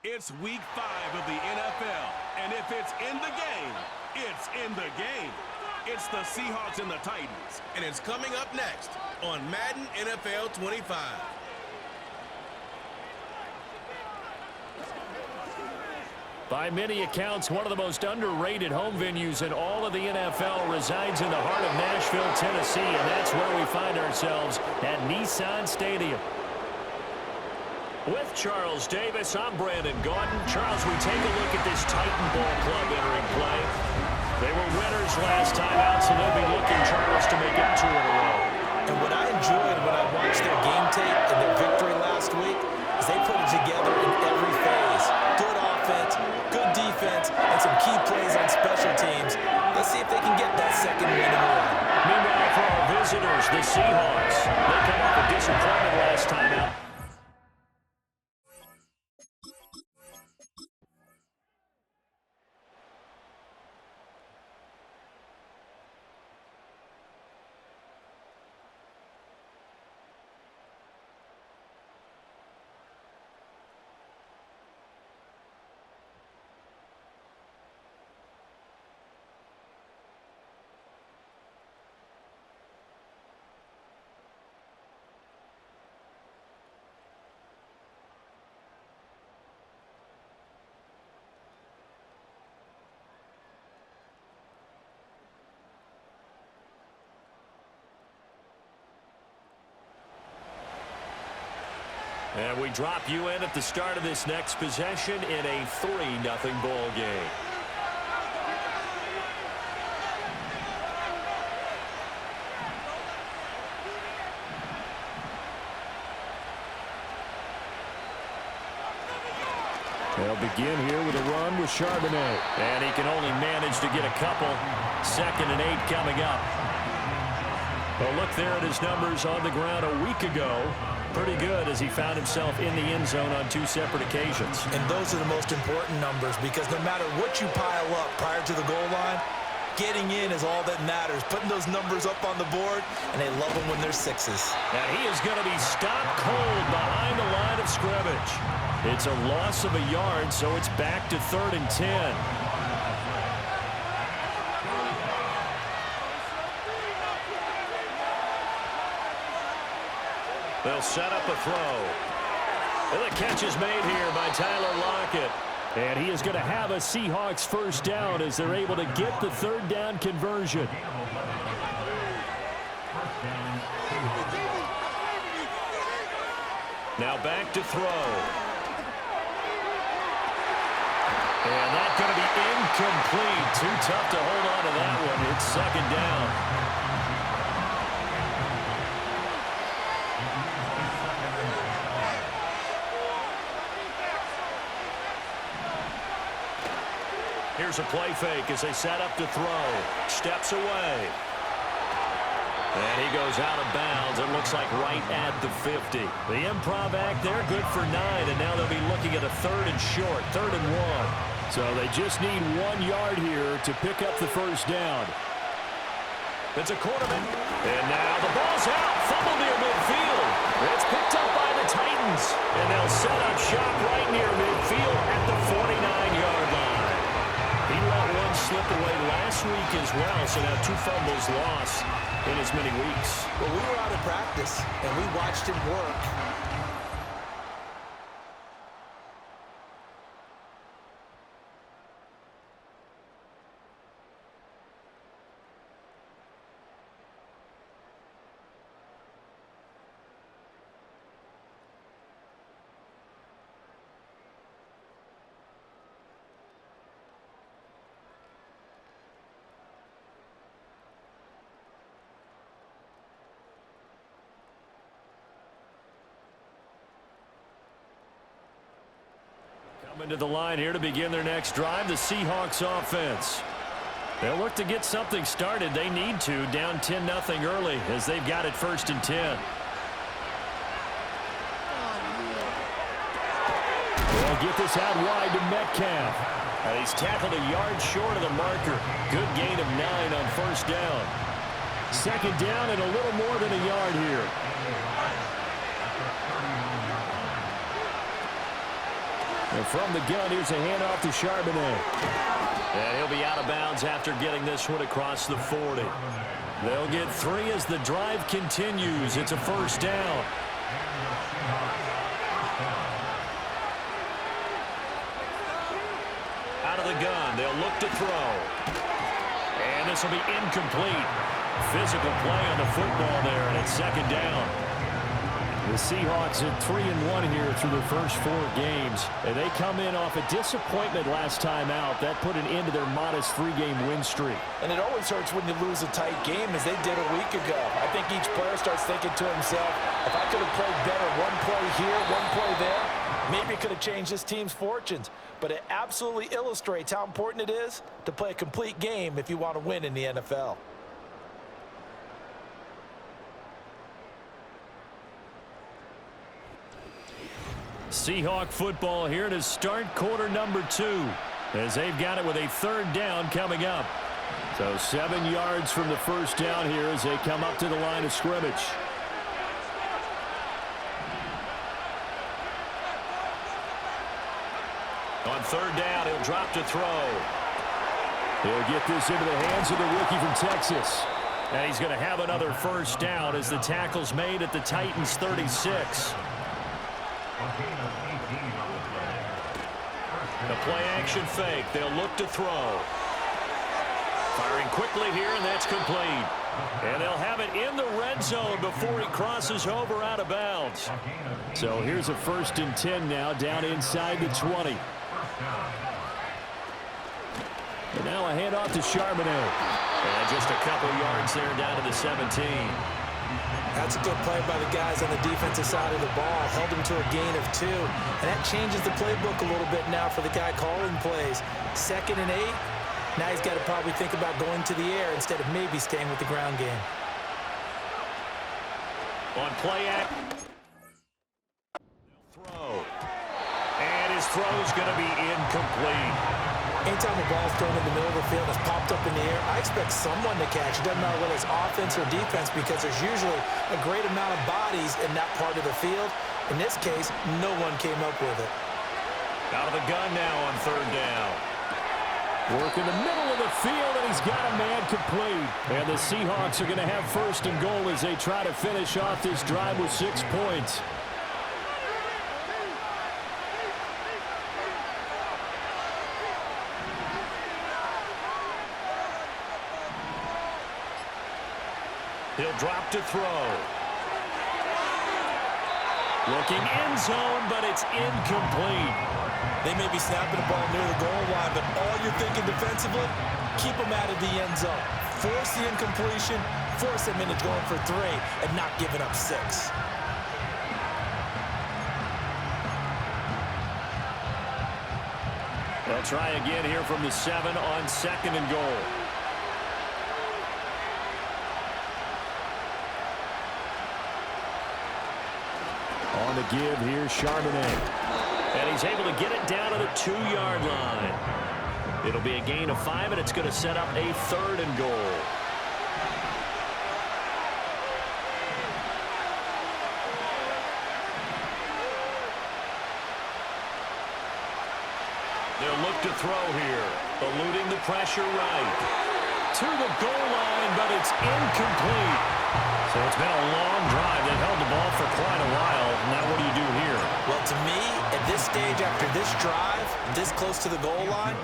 It's week 5 of the NFL, and if it's in the game, it's in the game. It's the Seahawks and the Titans, and it's coming up next on Madden NFL 25. By many accounts, one of the most underrated home venues in all of the NFL resides in the heart of Nashville, Tennessee, and that's where we find ourselves at Nissan Stadium. With Charles Davis, I'm Brandon Gaudin. Charles, we take a look at this Titan ball club entering play. They were winners last time out, so they'll be looking, Charles, to make it 2 in a row. And what I enjoyed when I watched their game tape and their victory last week is they put it together in every phase. Good offense, good defense, and some key plays on special teams. Let's see if they can get that second win in a row. Meanwhile, for our visitors, the Seahawks, they come off a disappointment last time out. And we drop you in at the start of this next possession in a 3-0 ball game. They'll begin here with a run with Charbonnet. And he can only manage to get a couple. 2nd and 8 coming up. Well, look there at his numbers on the ground a week ago. Pretty good as he found himself in the end zone on 2 separate occasions. And those are the most important numbers because no matter what you pile up prior to the goal line, getting in is all that matters. Putting those numbers up on the board, and they love them when they're 6s. And he is going to be stopped cold behind the line of scrimmage. It's a loss of a yard, so it's back to 3rd and 10. They'll set up a throw. And the catch is made here by Tyler Lockett. And he is going to have a Seahawks first down as they're able to get the 3rd down conversion. Now back to throw. And that's going to be incomplete. Too tough to hold on to that one. It's 2nd down. Here's a play fake as they set up to throw. Steps away. And he goes out of bounds. It looks like right at the 50. The improv act there, good for 9. And now they'll be looking at a 3rd and short, 3rd and 1. So they just need 1 yard here to pick up the first down. It's a quarterback. And now the ball's out. Fumble near midfield. It's picked up by the Titans. And they'll set up shop right near midfield at the 49-yard line. He let one slip away last week as well, so now 2 fumbles lost in as many weeks. Well, we were out of practice, and we watched him work. Coming to the line here to begin their next drive, the Seahawks offense. They'll look to get something started. They need to, down 10-0 early as they've got it 1st and 10. They'll get this out wide to Metcalf. And he's tackled a yard short of the marker. Good gain of 9 on 1st down. 2nd down and a little more than a yard here. And from the gun, here's a handoff to Charbonnet. And he'll be out of bounds after getting this one across the 40. They'll get 3 as the drive continues. It's a first down. Out of the gun, they'll look to throw. And this will be incomplete. Physical play on the football there, and it's second down. The Seahawks at 3-1 here through their first 4 games. And they come in off a disappointment last time out. That put an end to their modest 3-game win streak. And it always hurts when you lose a tight game, as they did a week ago. I think each player starts thinking to himself, if I could have played better one play here, one play there, maybe it could have changed this team's fortunes. But it absolutely illustrates how important it is to play a complete game if you want to win in the NFL. Seahawk football here to start quarter number 2, as they've got it with a third down coming up. So 7 yards from the first down here as they come up to the line of scrimmage. On third down, he'll drop to throw. He'll get this into the hands of the rookie from Texas. And he's going to have another first down as the tackle's made at the Titans' 36. The play-action fake. They'll look to throw. Firing quickly here, and that's complete. And they'll have it in the red zone before he crosses over out of bounds. So here's a 1st and 10 now, down inside the 20. And now a handoff to Charbonnet. And just a couple yards there down to the 17. That's a good play by the guys on the defensive side of the ball. Held him to a gain of 2. And that changes the playbook a little bit now for the guy calling plays. 2nd and 8. Now he's got to probably think about going to the air instead of maybe staying with the ground game. On play act. Throw. And his throw's going to be incomplete. Anytime a ball's thrown in the middle of the field, it's popped up in the air, I expect someone to catch. It doesn't matter whether it's offense or defense, because there's usually a great amount of bodies in that part of the field. In this case, no one came up with it. Out of the gun now on third down. Work in the middle of the field, and he's got a man complete. And the Seahawks are going to have 1st and goal as they try to finish off this drive with 6 points. He'll drop to throw. Looking end zone, but it's incomplete. They may be snapping the ball near the goal line, but all you're thinking defensively, keep them out of the end zone. Force the incompletion, force them into going for 3, and not giving up 6. They'll try again here from the 7 on 2nd and goal. On the give, here's Charbonnet. And he's able to get it down to the 2-yard line. It'll be a gain of 5, and it's going to set up a 3rd and goal. They'll look to throw here. Eluding the pressure right. To the goal line, but it's incomplete. So it's been a long drive. They've held the ball for quite a while. Now what do you do here? Well, to me, at this stage after this drive, this close to the goal line,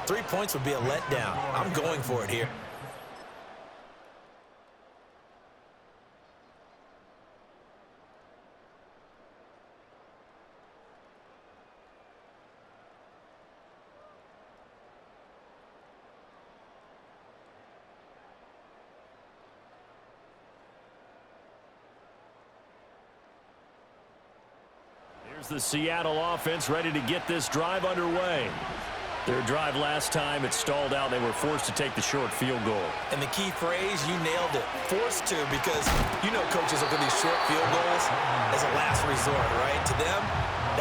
3 points would be a letdown. I'm going for it here. Here's the Seattle offense ready to get this drive underway. Their drive last time, it stalled out. They were forced to take the short field goal. And the key phrase, you nailed it. Forced to, because you know coaches look at these short field goals as a last resort, right? To them,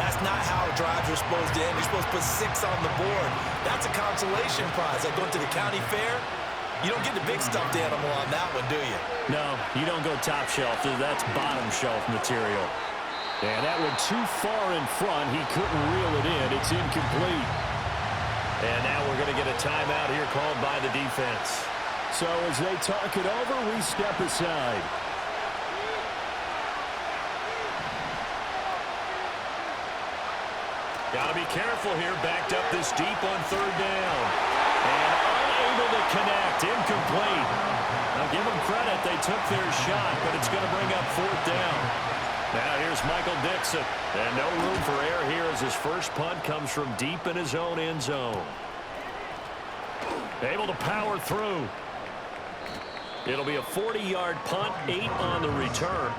that's not how drives are supposed to end. You're supposed to put 6 on the board. That's a consolation prize. Like going to the county fair, you don't get the big stuffed animal on that one, do you? No, you don't go top shelf. That's bottom shelf material. And that one too far in front. He couldn't reel it in. It's incomplete. And now we're going to get a timeout here called by the defense. So as they talk it over, we step aside. Got to be careful here. Backed up this deep on third down. And unable to connect. Incomplete. Now give them credit. They took their shot, but it's going to bring up fourth down. Now here's Michael Dixon. And no room for error here as his first punt comes from deep in his own end zone. Able to power through. It'll be a 40-yard punt, 8 on the return.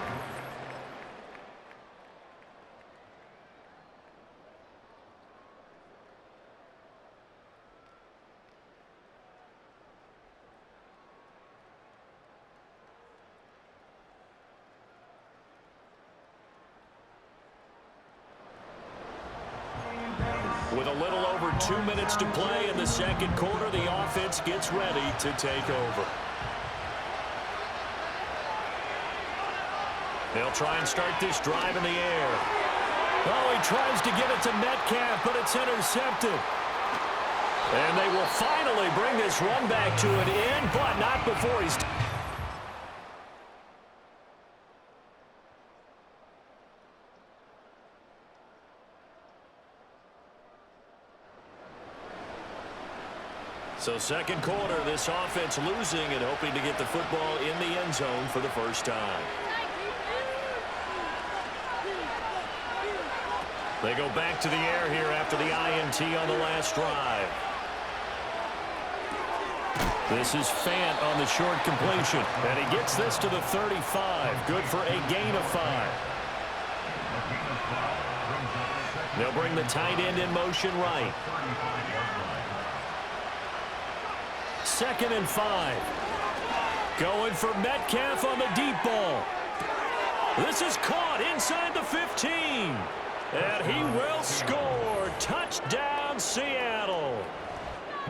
With a little over 2 minutes to play in the second quarter, the offense gets ready to take over. They'll try and start this drive in the air. Oh, he tries to get it to Metcalf, but it's intercepted. And they will finally bring this run back to an end, but not before he's... So second quarter, this offense losing and hoping to get the football in the end zone for the first time. They go back to the air here after the INT on the last drive. This is Fant on the short completion. And he gets this to the 35. Good for a gain of 5. They'll bring the tight end in motion right. 2nd and 5. Going for Metcalf on the deep ball. This is caught inside the 15. And he will score. Touchdown, Seattle.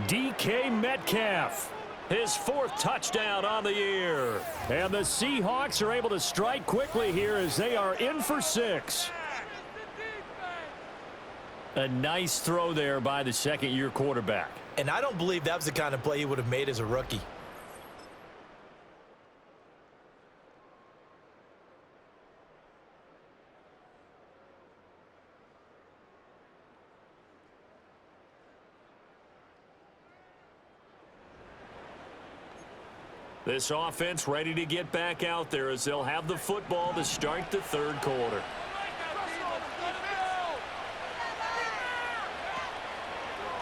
DK Metcalf. His 4th touchdown on the year. And the Seahawks are able to strike quickly here as they are in for 6. A nice throw there by the second-year quarterback. And I don't believe that was the kind of play he would have made as a rookie. This offense ready to get back out there as they'll have the football to start the third quarter.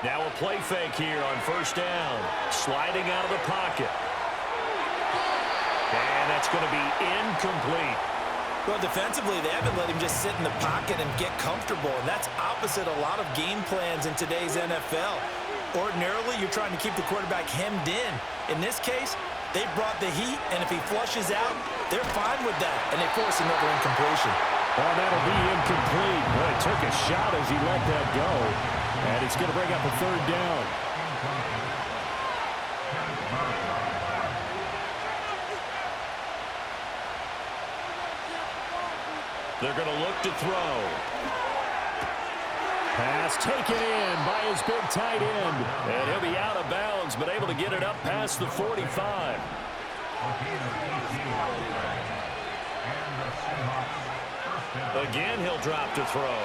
Now a play fake here on first down. Sliding out of the pocket. And that's going to be incomplete. Well, defensively, they haven't let him just sit in the pocket and get comfortable, and that's opposite a lot of game plans in today's NFL. Ordinarily, you're trying to keep the quarterback hemmed in. In this case, they brought the heat, and if he flushes out, they're fine with that, and they force another incompletion. Oh, that'll be incomplete. Well, he took a shot as he let that go, and it's going to bring up a third down. They're going to look to throw. Pass taken in by his big tight end. And he'll be out of bounds, but able to get it up past the 45. Again, he'll drop to throw.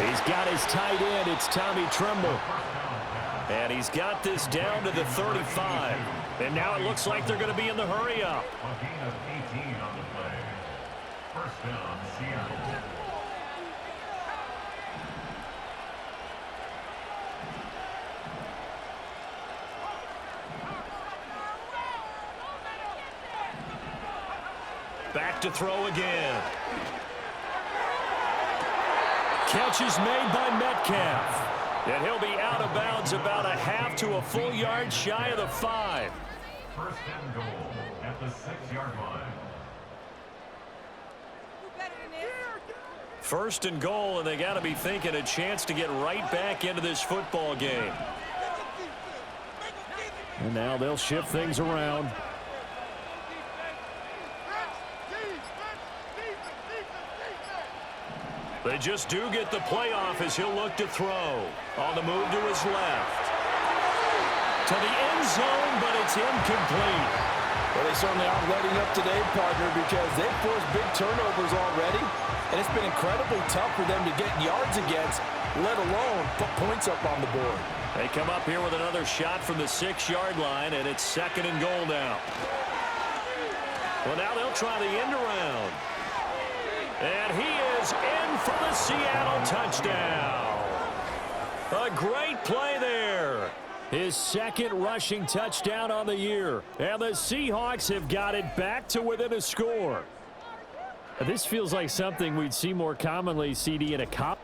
He's got his tight end. It's Tommy Tremble. And he's got this down to the 35. And now it looks like they're going to be in the hurry-up. First down, Seattle. Back to throw again. Catch is made by Metcalf. And he'll be out of bounds about a half to a full yard shy of the 5. First and goal at the 6-yard line. First and goal, and they got to be thinking a chance to get right back into this football game. And now they'll shift things around. They just do get the playoff as he'll look to throw. On the move to his left. To the end zone, but it's incomplete. Well, they certainly aren't letting up today, partner, because they've forced big turnovers already, and it's been incredibly tough for them to get yards against, let alone put points up on the board. They come up here with another shot from the 6-yard line, and it's 2nd and goal now. Well, now they'll try the end around. And he is in for the Seattle touchdown. A great play there. His 2nd rushing touchdown on the year. And the Seahawks have got it back to within a score. This feels like something we'd see more commonly, CD, in a cop.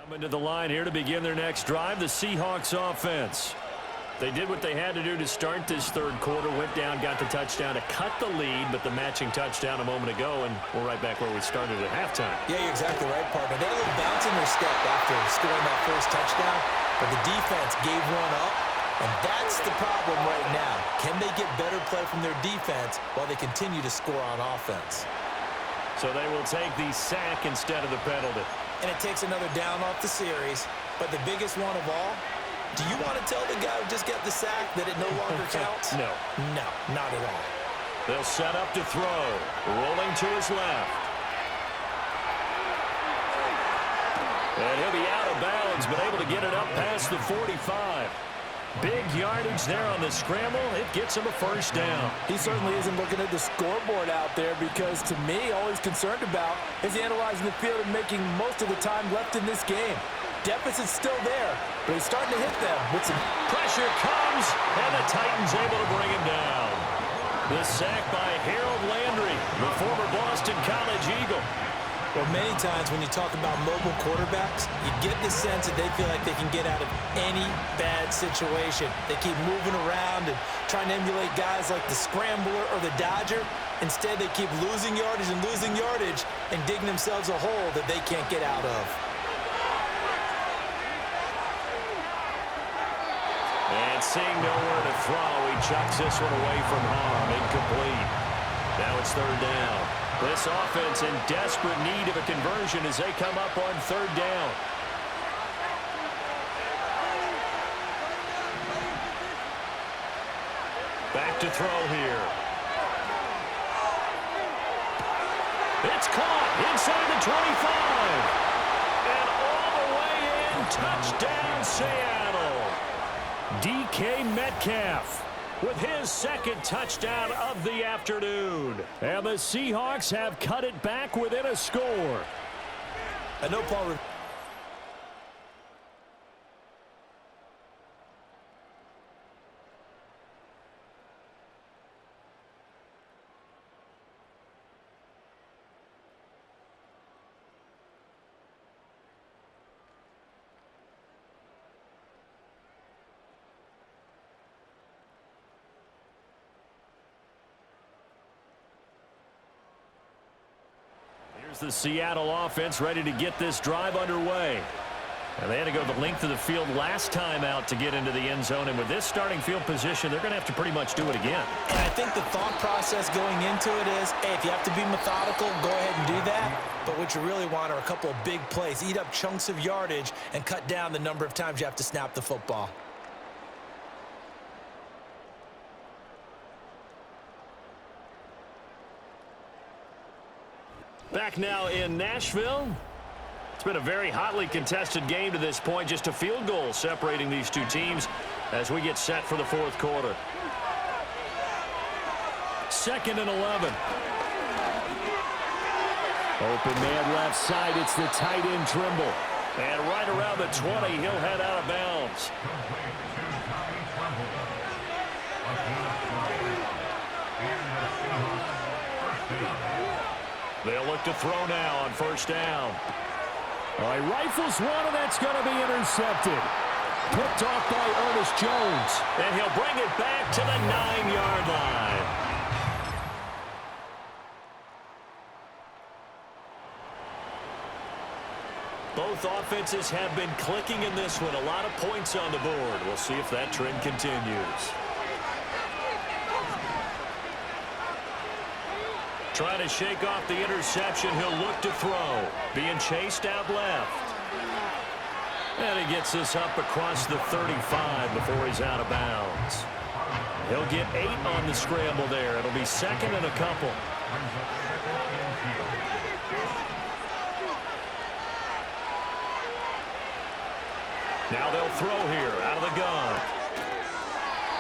Coming to the line here to begin their next drive, the Seahawks offense. They did what they had to do to start this 3rd quarter, went down, got the touchdown to cut the lead, but the matching touchdown a moment ago, and we're right back where we started at halftime. Yeah, you're exactly right, partner. They had a little bounce in their step after scoring that first touchdown, but the defense gave one up, and that's the problem right now. Can they get better play from their defense while they continue to score on offense? So they will take the sack instead of the penalty. And it takes another down off the series. But the biggest one of all, do you want to tell the guy who just got the sack that it no longer counts? No. No, not at all. They'll set up to throw. Rolling to his left. And he'll be out of bounds, but able to get it up past the 45. Big yardage there on the scramble. It gets him a 1st down. He certainly isn't looking at the scoreboard out there because, to me, all he's concerned about is analyzing the field and making most of the time left in this game. Deficit's still there, but he's starting to hit them with some pressure comes, and the Titans able to bring him down. The sack by Harold Landry, the former Boston College Eagle. Well, many times when you talk about mobile quarterbacks, you get the sense that they feel like they can get out of any bad situation. They keep moving around and trying to emulate guys like the Scrambler or the Dodger. Instead, they keep losing yardage and digging themselves a hole that they can't get out of. And seeing nowhere to throw, he chucks this one away from harm. Incomplete. Now it's 3rd down. This offense in desperate need of a conversion as they come up on 3rd down. Back to throw here. It's caught inside the 25. And all the way in, touchdown Seattle. DK Metcalf with his 2nd touchdown of the afternoon. And the Seahawks have cut it back within a score. I know Paul. Here's the Seattle offense ready to get this drive underway. And they had to go the length of the field last time out to get into the end zone. And with this starting field position, they're going to have to pretty much do it again. And I think the thought process going into it is, hey, if you have to be methodical, go ahead and do that. But what you really want are a couple of big plays. Eat up chunks of yardage and cut down the number of times you have to snap the football. Back now in Nashville. It's been a very hotly contested game to this point. Just a field goal separating these two teams as we get set for the 4th quarter. 2nd and 11. Open man left side. It's the tight end Trimble. And right around the 20, he'll head out of bounds. look to throw now on first down. All right, rifles one, and that's going to be intercepted. Picked off by Ernest Jones. And he'll bring it back to the 9-yard line. Both offenses have been clicking in this one. A lot of points on the board. We'll see if that trend continues. Trying to shake off the interception. He'll look to throw. Being chased out left. And he gets this up across the 35 before he's out of bounds. He'll get 8 on the scramble there. It'll be second and a couple. Now they'll throw here out of the gun.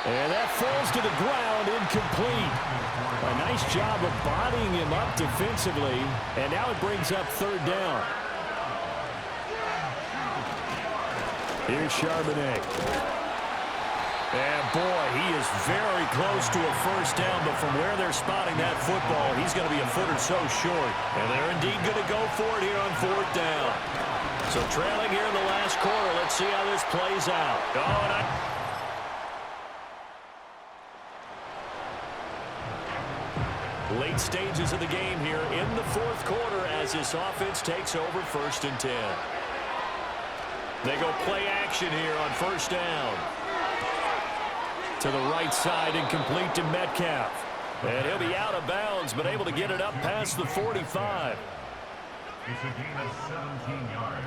And that falls to the ground, incomplete. A nice job of bodying him up defensively. And now it brings up third down. Here's Charbonnet. And boy, he is very close to a first down, but from where they're spotting that football, he's going to be a foot or so short. And they're indeed going to go for it here on fourth down. So trailing here in the last quarter, let's see how this plays out. Late stages of the game here in the fourth quarter as this offense takes over first and 10. They go play action here on first down. To the right side and complete to Metcalf. And he'll be out of bounds, but able to get it up past the 45. It's a gain of 17 yards.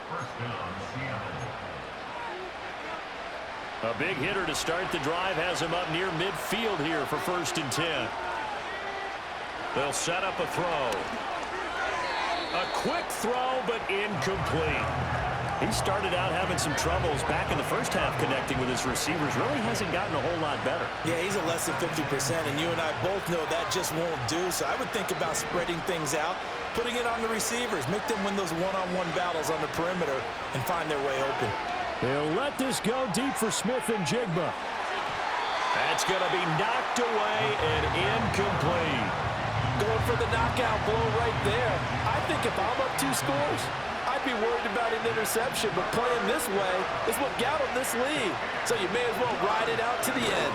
First down, Seattle. A big hitter to start the drive has him up near midfield here for first and 10. They'll set up a throw. A quick throw, but incomplete. He started out having some troubles back in the first half connecting with his receivers. Really hasn't gotten a whole lot better. Yeah, he's at less than 50%, and you and I both know that just won't do. So I would think about spreading things out, putting it on the receivers, make them win those one-on-one battles on the perimeter and find their way open. They'll let this go deep for Smith and Jigba. That's going to be knocked away and incomplete. Going for the knockout blow right there. I think if I'm up 2 scores, I'd be worried about an interception, but playing this way is what got him this lead. So you may as well ride it out to the end.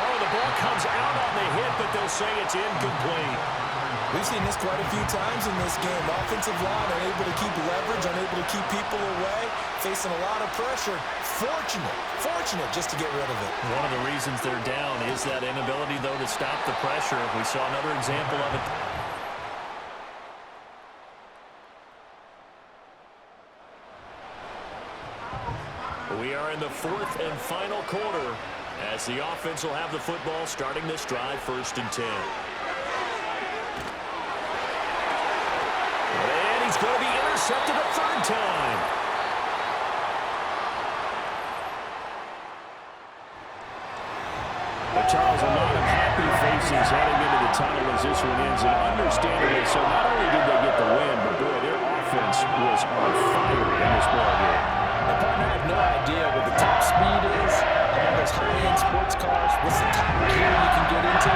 Oh, the ball comes out on the hit, but they'll say it's incomplete. We've seen this quite a few times in this game. Offensive line unable to keep leverage, unable to keep people away, facing a lot of pressure. Fortunate just to get rid of it. One of the reasons they're down is that inability, though, to stop the pressure. We saw another example of it. We are in the fourth and final quarter as the offense will have the football starting this drive first and 10. And he's going to be intercepted a third time. But Charles, a lot of happy faces heading into the tunnel as this one ends, and understandably so. Not only did they get the win, but boy, their offense was on fire in this ball game. My partner, I have no idea what the top speed is on those high-end sports cars. What's the top gear you can get into?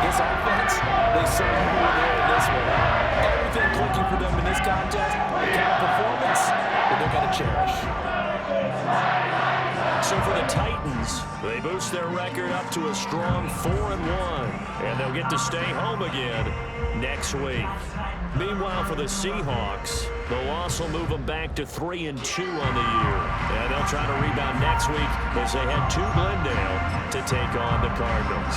This offense, they certainly were there in this one. Everything clicking for them in this contest, the kind of performance that they're going to cherish. So for the Titans, they boost their record up to a strong 4-1, and they'll get to stay home again next week. Meanwhile, for the Seahawks, the loss will move them back to 3-2 on the year. And they'll try to rebound next week as they head to Glendale to take on the Cardinals.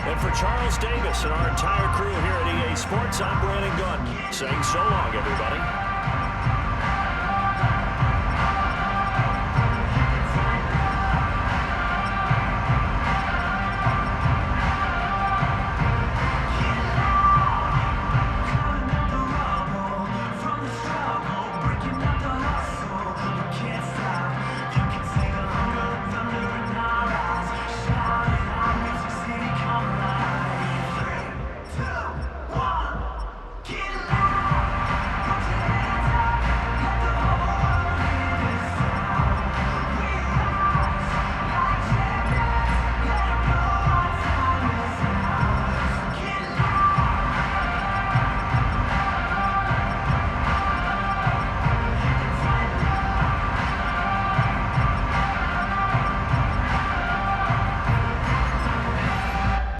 And for Charles Davis and our entire crew here at EA Sports, I'm Brandon Gordon saying so long, everybody.